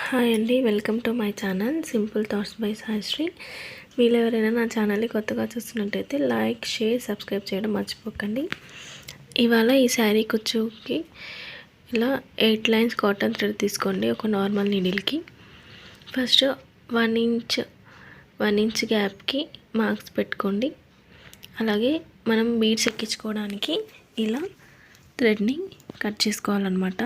Hi అండి, welcome to my channel simple thoughts by Saisri. మీరు ఎవరైనా నా ఛానల్ని కొత్తగా చూస్తున్నట్టయితే లైక్, షేర్, సబ్స్క్రైబ్ చేయడం మర్చిపోకండి. ఇవాళ ఈ శారీ కుచ్చుకి ఇలా 8 లైన్స్ కాటన్ థ్రెడ్ తీసుకోండి. ఒక నార్మల్ నీడిల్కి ఫస్ట్ 1 ఇంచ్ గ్యాప్కి మార్క్స్ పెట్టుకోండి. అలాగే మనం బీడ్స్ ఎక్కించుకోవడానికి ఇలా థ్రెడ్ని కట్ చేసుకోవాలన్నమాట.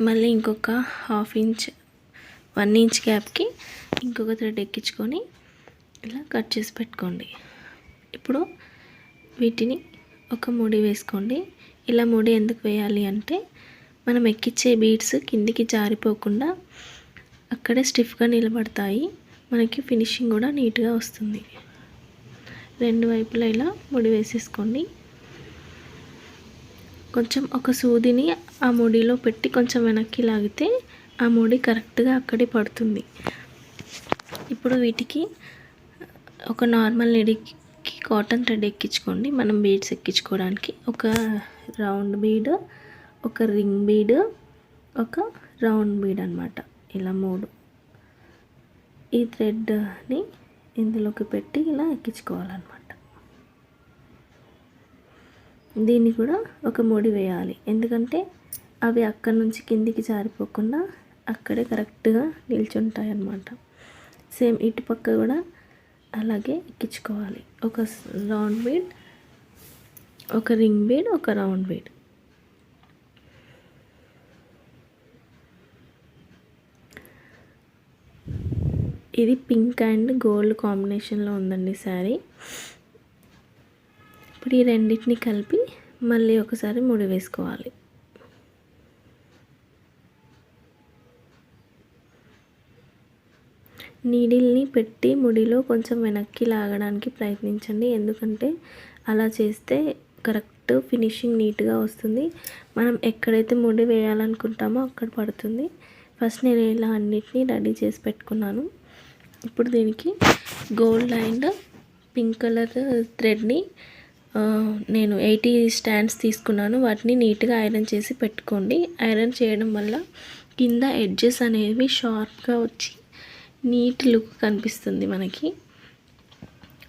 మళ్ళీ ఇంకొక 1 ఇంచ్ గ్యాప్కి ఇంకొక థ్రెడ్ ఎక్కించుకొని ఇలా కట్ చేసి పెట్టుకోండి. ఇప్పుడు వీటిని ఒక ముడి వేసుకోండి. ఇలా ముడి ఎందుకు వేయాలి అంటే మనం ఎక్కించే బీడ్స్ కిందికి జారిపోకుండా అక్కడే స్టిఫ్గా నిలబడతాయి. మనకి ఫినిషింగ్ కూడా నీట్గా వస్తుంది. 2 వైపులా ఇలా ముడి వేసేసుకోండి. కొంచెం ఒక సూదిని ఆ ముడిలో పెట్టి కొంచెం వెనక్కి లాగితే ఆ ముడి కరెక్ట్గా అక్కడే పడుతుంది. ఇప్పుడు వీటికి ఒక నార్మల్ నీడికి కాటన్ థ్రెడ్ ఎక్కించుకోండి. మనం బీడ్స్ ఎక్కించుకోవడానికి ఒక రౌండ్ బీడ్, ఒక రింగ్ బీడ్, ఒక రౌండ్ బీడ్ అన్నమాట. ఇలా 3 ఈ థ్రెడ్ని ఇందులోకి పెట్టి ఇలా ఎక్కించుకోవాలన్నమాట. దీన్ని కూడా ఒక ముడి వేయాలి, ఎందుకంటే అవి అక్కడి నుంచి కిందికి జారిపోకుండా అక్కడే కరెక్ట్గా నిల్చుంటాయి అన్నమాట. సేమ్ ఇటు పక్క కూడా అలాగే ఎక్కించుకోవాలి. ఒక రౌండ్ బీడ్, ఒక రింగ్ బీడ్, ఒక రౌండ్ బీడ్. ఇది పింక్ అండ్ గోల్డ్ కాంబినేషన్లో ఉందండి శారీ. ఇప్పుడు ఈ రెండింటిని కలిపి మళ్ళీ ఒకసారి ముడి వేసుకోవాలి. నీడిల్ని పెట్టి ముడిలో కొంచెం వెనక్కి లాగడానికి ప్రయత్నించండి, ఎందుకంటే అలా చేస్తే కరెక్ట్ ఫినిషింగ్ నీట్గా వస్తుంది. మనం ఎక్కడైతే ముడి వేయాలనుకుంటామో అక్కడ పడుతుంది. ఫస్ట్ నేను ఇలా అన్నిటినీ రెడీ చేసి పెట్టుకున్నాను. ఇప్పుడు దీనికి గోల్డ్ అండ్ పింక్ కలర్ థ్రెడ్ని నేను 80 స్టాండ్స్ తీసుకున్నాను. వాటిని నీట్గా ఐరన్ చేసి పెట్టుకోండి. ఐరన్ చేయడం వల్ల కింద ఎడ్జెస్ అనేవి షార్ప్గా వచ్చి నీట్ లుక్ కనిపిస్తుంది మనకి.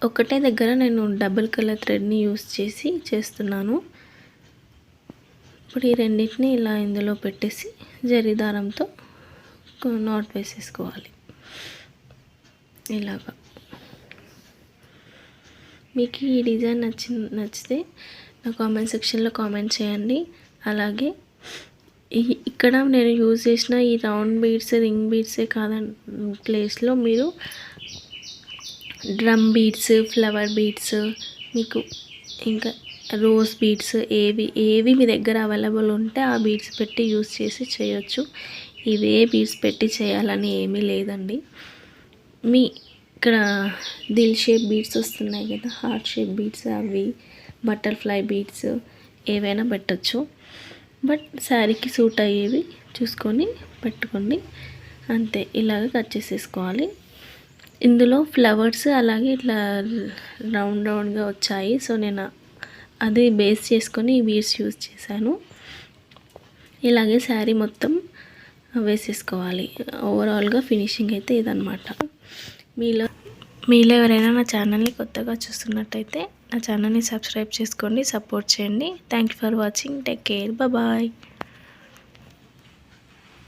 ఒకటే దగ్గర నేను డబుల్ కలర్ థ్రెడ్ని యూస్ చేసి చేస్తున్నాను. ఇప్పుడు ఈ రెండింటిని ఇలా ఇందులో పెట్టేసి జరీ దారంతో నాట్ వేసేసుకోవాలి ఇలాగా. మీకు ఈ డిజైన్ నచ్చితే నా కామెంట్ సెక్షన్లో కామెంట్ చేయండి. అలాగే ఇక్కడ నేను యూజ్ చేసిన ఈ రౌండ్ బీడ్స్, రింగ్ బీడ్సే కాదండి ప్లేస్లో మీరు డ్రమ్ బీడ్స్, ఫ్లవర్ బీడ్స్, మీకు ఇంకా రోజ్ బీడ్స్ ఏవి మీ దగ్గర అవైలబుల్ ఉంటే ఆ బీడ్స్ పెట్టి యూజ్ చేసి చేయొచ్చు. ఇవే బీడ్స్ పెట్టి చేయాలని ఏమీ లేదండి. మీ ఇక్కడ దిల్ షేప్ బీడ్స్ వస్తున్నాయి కదా, హార్ట్ షేప్ బీడ్స్, అవి బటర్ఫ్లై బీడ్స్ ఏవైనా పెట్టచ్చు. బట్ శారీకి సూట్ అయ్యేవి చూసుకొని పెట్టుకోండి. అంతే, ఇలాగ కట్ చేసేసుకోవాలి. ఇందులో ఫ్లవర్స్ అలాగే ఇట్లా రౌండ్గా వచ్చాయి. సో నేను అది బేస్ చేసుకొని ఈ బీడ్స్ యూజ్ చేశాను. ఇలాగే శారీ మొత్తం వేసేసుకోవాలి. ఓవరాల్గా ఫినిషింగ్ అయితే ఇదన్నమాట. మీలో ఎవరైనా నా ఛానల్ని కొత్తగా చూస్తున్నట్టయితే నా ఛానల్ని సబ్స్క్రైబ్ చేసుకోండి, సపోర్ట్ చేయండి. Thank you for watching. Take care, bye.